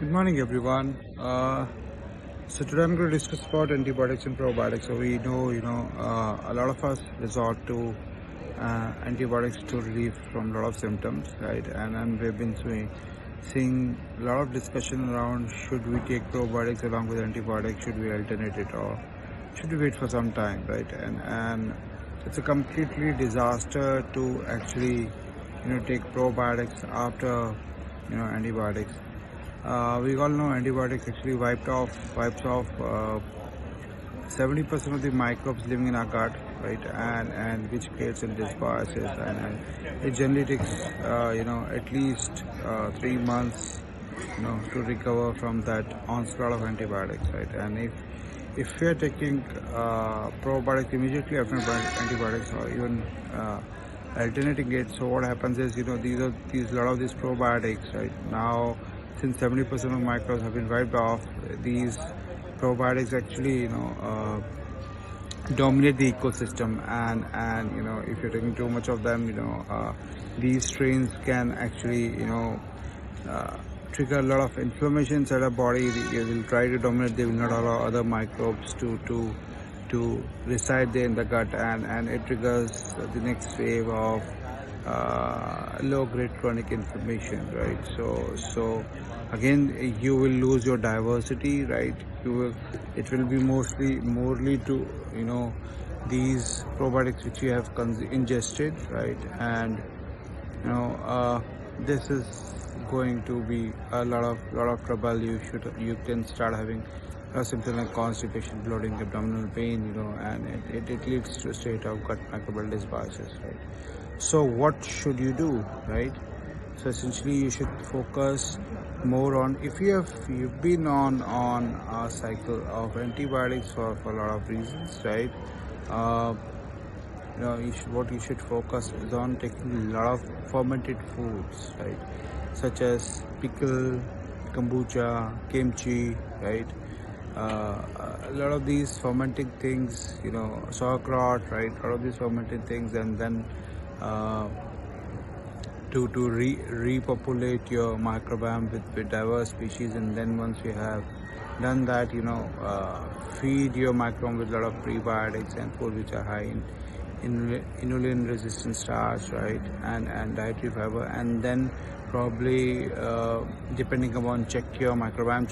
Good morning, everyone. So today I'm going to discuss about antibiotics and probiotics. So we know, a lot of us resort to antibiotics to relieve from a lot of symptoms, right? And we've been seeing a lot of discussion around should we take probiotics along with antibiotics, should we alternate it, or should we wait for some time, right? And it's a completely disaster to actually, take probiotics after, antibiotics. We all know antibiotics actually wipes off 70% of the microbes living in our gut, right? And which creates some dysbiosis, and it generally takes at least 3 months, to recover from that onslaught of antibiotics, right? And if we are taking probiotics immediately after antibiotics, or even alternating it, so what happens is, these lot of these probiotics, right? Now, since 70% of microbes have been wiped off, these probiotics actually, dominate the ecosystem, and if you're taking too much of them, these strains can actually, trigger a lot of inflammation inside our body. They will try to dominate. They will not allow other microbes to reside there in the gut, and it triggers the next wave of low-grade chronic inflammation, right? So again, you will lose your diversity, right? It will be morely to these probiotics which you have ingested, right? And this is going to be a lot of trouble. You can start having symptoms like constipation, bloating, abdominal pain, and it leads to a state of gut microbial dysbiosis, right? So what should you do, right? So essentially you should focus more on, if you've been on a cycle of antibiotics for a lot of reasons, right? What you should focus is on taking a lot of fermented foods, right? Such as pickle, kombucha, kimchi, right? A lot of these fermenting things, sauerkraut, right? A lot of these fermented things, and then to repopulate your microbiome with diverse species. And then once you have done that, feed your microbiome with a lot of prebiotics and food which are high in inulin resistant starch, right? And dietary fiber. And then probably depending upon, get your microbiome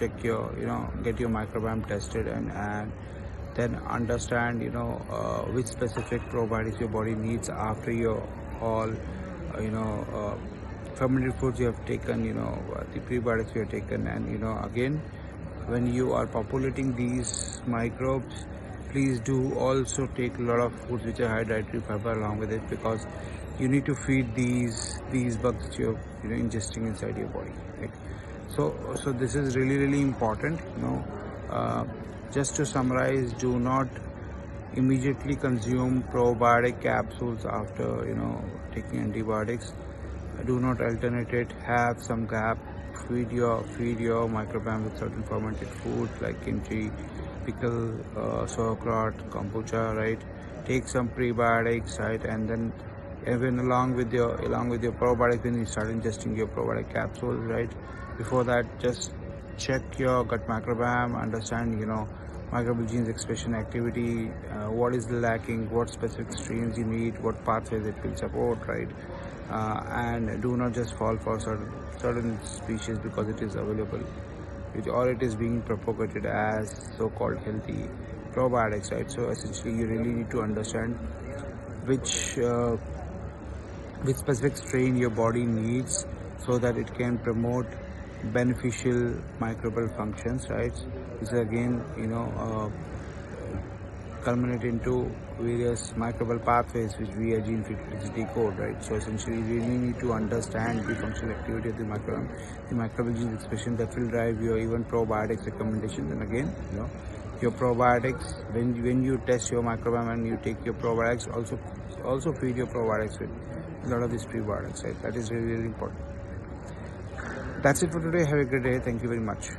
tested, and then understand which specific probiotics your body needs after your all fermented foods you have taken, the prebiotics you have taken. And again, when you are populating these microbes, please do also take a lot of foods which are high dietary fiber along with it, because you need to feed these bugs that you're ingesting inside your body, right? So this is really important. Just to summarize, do not immediately consume probiotic capsules after taking antibiotics. Do not alternate it. Have some gap. Feed your microbiome with certain fermented foods like kimchi, pickle, sauerkraut, kombucha, right? Take some prebiotics, right? And then even along with your probiotics, when you start ingesting your probiotic capsules, right? Before that, just check your gut microbiome, understand microbial genes expression activity, what is lacking, what specific strains you need, what pathways it will support, right? And do not just fall for certain species because it is available, or it is being propagated as so-called healthy probiotics, right? So essentially you really need to understand which specific strain your body needs, so that it can promote beneficial microbial functions, right? This again culminate into various microbial pathways which we as gene frequencies decode, right? So essentially you really need to understand the functional activity of the microbiome, the microbial gene expression that will drive your even probiotics recommendations. And again, your probiotics, when you test your microbiome and you take your probiotics, also feed your probiotics with a lot of these prebiotics, right? That is really important. That's it for today. Have a great day. Thank you very much.